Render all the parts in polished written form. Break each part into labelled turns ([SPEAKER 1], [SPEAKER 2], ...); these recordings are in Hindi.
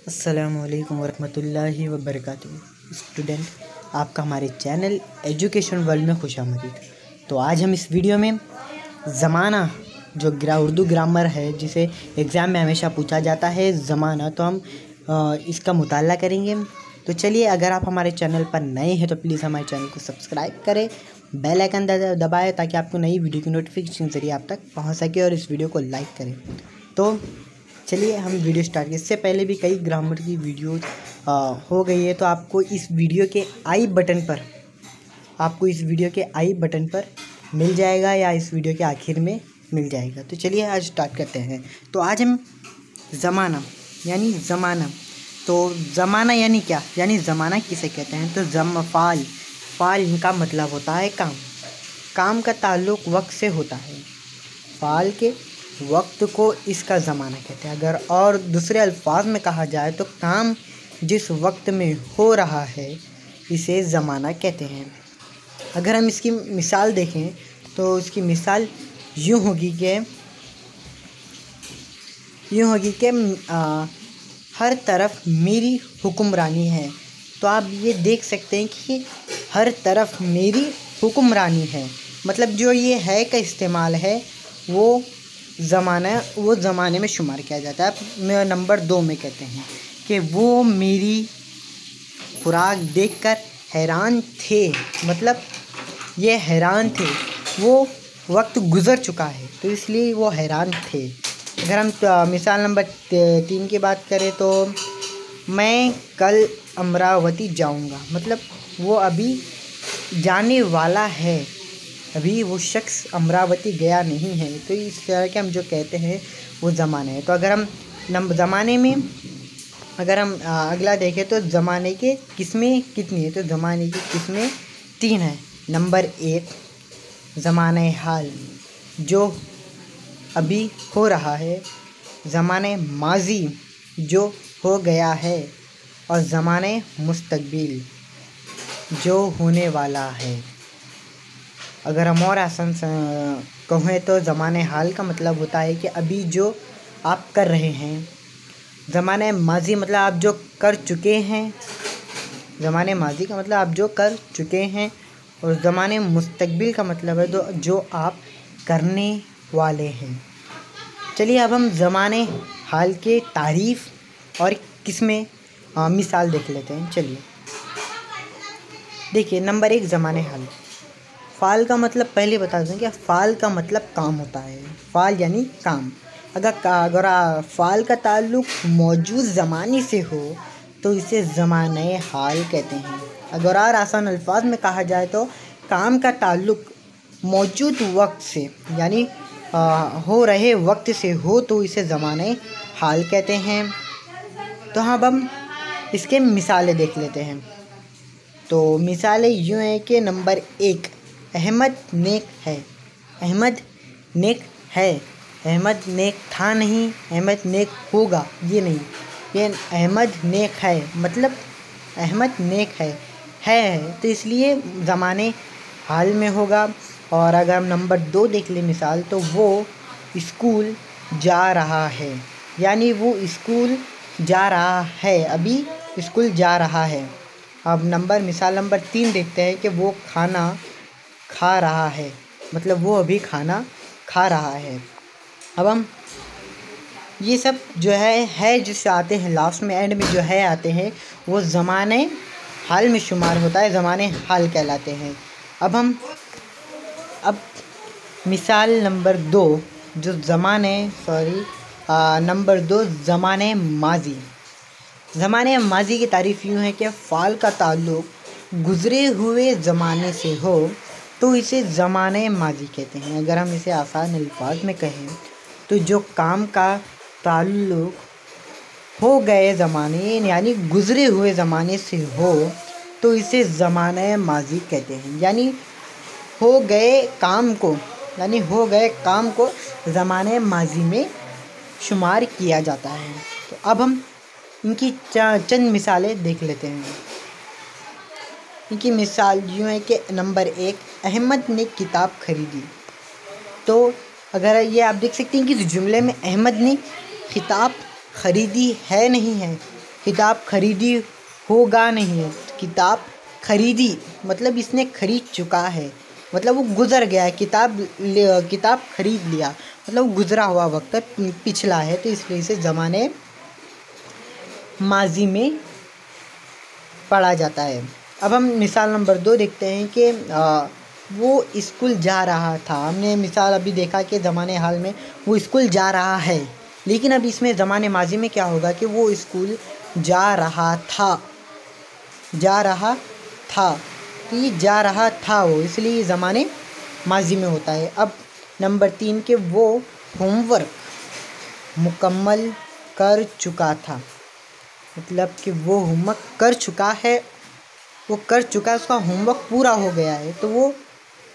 [SPEAKER 1] अस्सलामुअलैकुम वरहमतुल्लाहि वबरकातुहू। स्टूडेंट, आपका हमारे चैनल एजुकेशन वर्ल्ड में खुशामदीद। तो आज हम इस वीडियो में ज़माना जो उर्दू ग्रामर है, जिसे एग्ज़ाम में हमेशा पूछा जाता है ज़माना, तो हम इसका मुताला करेंगे। तो चलिए, अगर आप हमारे चैनल पर नए हैं तो प्लीज़ हमारे चैनल को सब्सक्राइब करें, बेल आइकन दबाएं ताकि आपको नई वीडियो की नोटिफिकेशन ज़रिए आप तक पहुंच सके, और इस वीडियो को लाइक करें। तो चलिए हम वीडियो स्टार्ट। इससे पहले भी कई ग्रामर की वीडियो हो गई है, तो आपको इस वीडियो के आई बटन पर मिल जाएगा, या इस वीडियो के आखिर में मिल जाएगा। तो चलिए आज स्टार्ट करते हैं। तो आज हम ज़माना यानी तो ज़माना यानी क्या, यानी ज़माना किसे कहते हैं? तो फ़ाल इनका मतलब होता है काम का ताल्लुक़ वक्त से होता है। फ़ाल के वक्त को इसका ज़माना कहते हैं। अगर और दूसरे अल्फाज में कहा जाए तो काम जिस वक्त में हो रहा है इसे ज़माना कहते हैं। अगर हम इसकी मिसाल देखें तो इसकी मिसाल यूँ होगी कि हर तरफ मेरी हुक्मरानी है। तो आप ये देख सकते हैं कि हर तरफ मेरी हुक्मरानी है, मतलब जो ये है का इस्तेमाल है वो ज़माने में शुमार किया जाता है। नंबर 2 में कहते हैं कि वो मेरी खुराक देखकर हैरान थे, मतलब ये हैरान थे, वो वक्त गुज़र चुका है तो इसलिए वो हैरान थे। अगर हम मिसाल नंबर 3 की बात करें तो मैं कल अमरावती जाऊंगा, मतलब वो अभी जाने वाला है, अभी वो शख्स अमरावती गया नहीं है। तो इस तरह के हम जो कहते हैं वो ज़माने है। तो अगर हम ज़माने में अगला देखें तो ज़माने के किस्में कितनी है? तो ज़माने की किस्में 3 हैं। नंबर 1 ज़माने हाल जो अभी हो रहा है, ज़माने माजी जो हो गया है, और ज़माने मुस्तकबिल जो होने वाला है। अगर हम और आसान कहें तो ज़माने हाल का मतलब होता है कि अभी जो आप कर रहे हैं। ज़माने माजी मतलब आप जो कर चुके हैं, ज़माने माजी का मतलब आप जो कर चुके हैं, और ज़माने मुस्तकबिल का मतलब है जो आप करने वाले हैं। चलिए अब हम ज़माने हाल के तारीफ़ और किस्में मिसाल देख लेते हैं। चलिए देखिए, नंबर 1 ज़माने हाल। फ़ाल का मतलब पहले बता दूं कि फ़ाल का मतलब काम होता है। फ़ाल यानी काम। अगर फ़ाल का ताल्लुक़ मौजूद ज़माने से हो तो इसे ज़माने हाल कहते हैं। अगर और आसान अल्फाज में कहा जाए तो काम का ताल्लुक़ मौजूद वक्त से यानी हो रहे वक्त से हो तो इसे ज़माने हाल कहते हैं। तो हाँ, अब हम इसके मिसालें देख लेते हैं। तो मिसालें यूँ हैं कि नंबर 1 अहमद नेक है। अहमद नेक है, अहमद नेक था नहीं, अहमद नेक होगा ये नहीं, ये अहमद नेक है, मतलब अहमद नेक है तो इसलिए ज़माने हाल में होगा। और अगर हम नंबर 2 देख लें मिसाल, तो वो स्कूल जा रहा है, यानी वो स्कूल जा रहा है, अभी स्कूल जा रहा है। अब मिसाल नंबर 3 देखते हैं कि वो खाना खा रहा है, मतलब वो अभी खाना खा रहा है। अब हम ये सब जो है जिससे आते हैं लास्ट में, एंड में जो है आते हैं, वो ज़माने हाल में शुमार होता है, ज़माने हाल कहलाते हैं। अब मिसाल नंबर 2 जो नंबर 2 ज़माने माजी। ज़माने माजी की तारीफ़ यूँ है कि फ़ाल का ताल्लुक़ गुज़रे हुए ज़माने से हो तो इसे ज़माने माजी कहते हैं। अगर हम इसे आसान अल्फाज में कहें तो जो काम का ताल्लुक़ हो गए ज़माने यानी गुज़रे हुए ज़माने से हो तो इसे ज़माने माजी कहते हैं। यानी हो गए काम को ज़माने माजी में शुमार किया जाता है। तो अब हम इनकी चंद मिसालें देख लेते हैं। इनकी मिसाल यूँ है कि नंबर 1 अहमद ने किताब खरीदी। तो अगर ये आप देख सकते हैं कि इस जुमले में अहमद ने किताब खरीदी है नहीं है, किताब खरीदी होगा नहीं है, किताब खरीदी मतलब इसने खरीद चुका है, मतलब वो गुजर गया है। किताब खरीद लिया मतलब वो गुजरा हुआ वक्त है, पिछला है, तो इसलिए इसे ज़माने माजी में पढ़ा जाता है। अब हम मिसाल नंबर 2 देखते हैं कि वो स्कूल जा रहा था। हमने मिसाल अभी देखा कि ज़माने हाल में वो स्कूल जा रहा है, लेकिन अब इसमें ज़माने माजी में क्या होगा कि वो स्कूल जा रहा था, तो ये जा रहा था वो, इसलिए ये ज़माने माजी में होता है। अब नंबर 3 के वो होमवर्क मुकम्मल कर चुका था, मतलब कि वो होमवर्क कर चुका है, उसका होमवर्क पूरा हो गया है, तो वो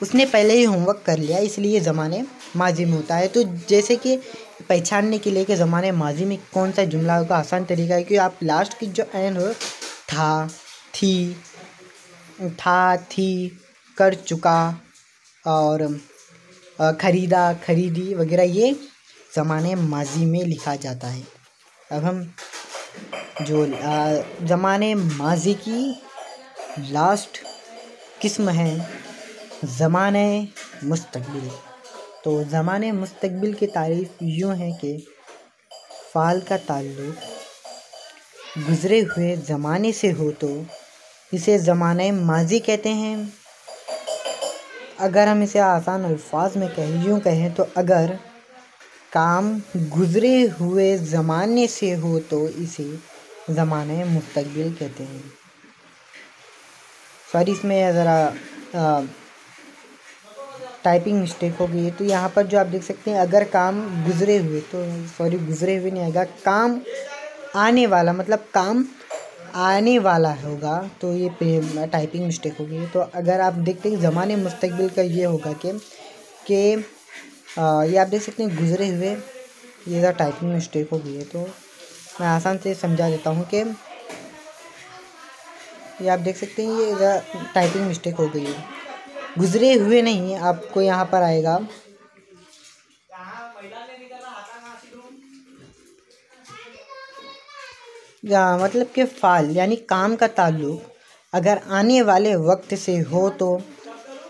[SPEAKER 1] उसने पहले ही होमवर्क कर लिया, इसलिए ज़माने माजी में होता है। तो जैसे कि पहचानने के लिए कि ज़माने माजी में कौन सा जुमला होगा, आसान तरीका है कि आप लास्ट की जो एन हो, था, थी, कर चुका और खरीदा, खरीदी वगैरह, ये ज़माने माजी में लिखा जाता है। अब हम जो ज़माने माजी की लास्ट किस्म है ज़माने मुस्तक़बिल। तो ज़माने मुस्तक़बिल की तारीफ़ यूँ है कि फ़ाल का ताल्लुक़ गुज़रे हुए ज़माने से हो तो इसे ज़माने माजी कहते हैं। अगर हम इसे आसान अल्फाज में यूँ कहें तो अगर काम गुज़रे हुए ज़माने से हो तो इसे ज़माने मुस्तक़बिल कहते हैं। सॉरी, इसमें ज़रा टाइपिंग मिस्टेक हो गई है। तो यहाँ पर जो आप देख सकते हैं अगर काम गुज़रे हुए, तो सॉरी गुज़रे हुए नहीं आएगा, काम आने वाला, मतलब काम आने वाला होगा, तो ये टाइपिंग मिस्टेक हो गई है। तो अगर आप देखते हैं ज़माने मुस्तक़बिल का ये होगा कि ये आप देख सकते हैं गुज़रे हुए, ये ज़रा टाइपिंग मिस्टेक हो गई है, तो मैं आसान से समझा देता हूँ कि ये आप देख सकते हैं ये ज़रा टाइपिंग मिस्टेक हो गई है, गुज़रे हुए नहीं, आपको यहाँ पर आएगा मतलब कि फ़ाल यानी काम का ताल्लुक़ अगर आने वाले वक्त से हो तो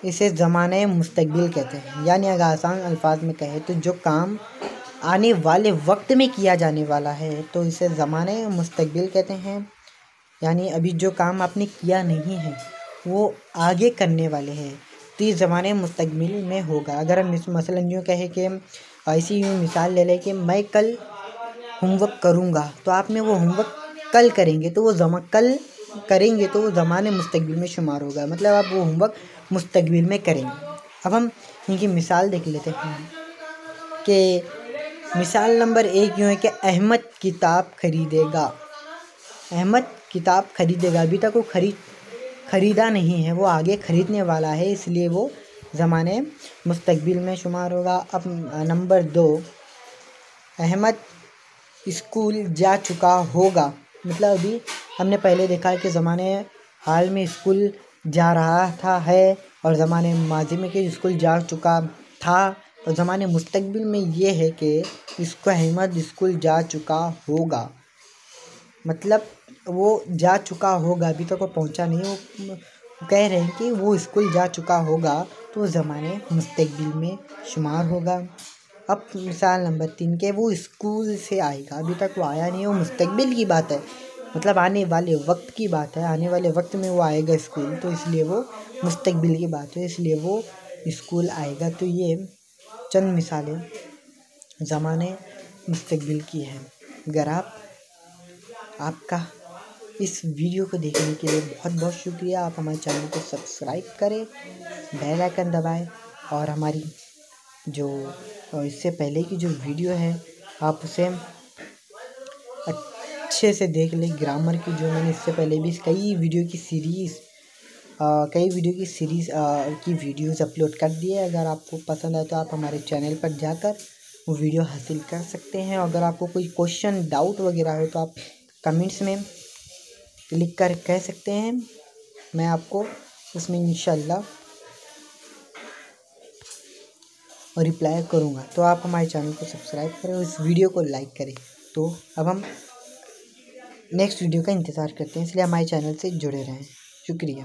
[SPEAKER 1] इसे ज़माने मुस्तक़बिल कहते हैं। यानी अगर आसान अल्फाज में कहें तो जो काम आने वाले वक्त में किया जाने वाला है तो इसे ज़माने मुस्तक़बिल कहते हैं। यानी अभी जो काम आपने किया नहीं है वो आगे करने वाले हैं, तो ये ज़माने मुस्तक़बिल में होगा। अगर हम मसलन यूँ कहें कि ऐसी यूँ मिसाल ले लें कि मैं कल होमवर्क करूँगा, तो आपने वो होमवर्क कल करेंगे तो वो ज़माने मुस्तक़बिल में शुमार होगा, मतलब आप वो होमवर्क मुस्तक़बिल में करेंगे। अब हम इनकी मिसाल देख लेते हैं कि मिसाल नंबर 1 यूँ है कि अहमद किताब खरीदेगा। अभी तक वो खरीदा नहीं है, वो आगे ख़रीदने वाला है, इसलिए वो ज़माने मुस्तक़बिल में शुमार होगा। अब नंबर 2, अहमद स्कूल जा चुका होगा, मतलब अभी हमने पहले देखा है कि ज़माने हाल में स्कूल जा रहा है, और ज़माने माजी में कि स्कूल जा चुका था, और ज़माने मुस्तक़बिल में ये है कि इसको अहमद स्कूल जा चुका होगा, मतलब वो जा चुका होगा, अभी तक वो पहुंचा नहीं, वो कह रहे हैं कि वो स्कूल जा चुका होगा, तो ज़माने मुस्तक़बिल में शुमार होगा। अब मिसाल नंबर 3 के वो स्कूल से आएगा, अभी तक वो आया नहीं है, वो मुस्तक़बिल की बात है, मतलब आने वाले वक्त की बात है, आने वाले वक्त में वो आएगा स्कूल, तो इसलिए वो मुस्तक़बिल की बात है, इसलिए वो स्कूल आएगा। तो ये चंद मिसालें ज़माने मुस्तक़बिल की हैं। अगर आपका इस वीडियो को देखने के लिए बहुत बहुत शुक्रिया। आप हमारे चैनल को सब्सक्राइब करें, बेल आइकन दबाएं, और हमारी जो इससे पहले की जो वीडियो है आप उसे अच्छे से देख लें। ग्रामर की जो मैंने इससे पहले भी कई वीडियो की सीरीज़ की वीडियोस अपलोड कर दी है। अगर आपको पसंद आए तो आप हमारे चैनल पर जाकर वो वीडियो हासिल कर सकते हैं। अगर आपको कोई क्वेश्चन डाउट वगैरह हो तो आप कमेंट्स में लिख कर कह सकते हैं, मैं आपको उसमें इंशाल्लाह रिप्लाई करूँगा। तो आप हमारे चैनल को सब्सक्राइब करें और इस वीडियो को लाइक करें। तो अब हम नेक्स्ट वीडियो का इंतज़ार करते हैं, इसलिए हमारे चैनल से जुड़े रहें। शुक्रिया।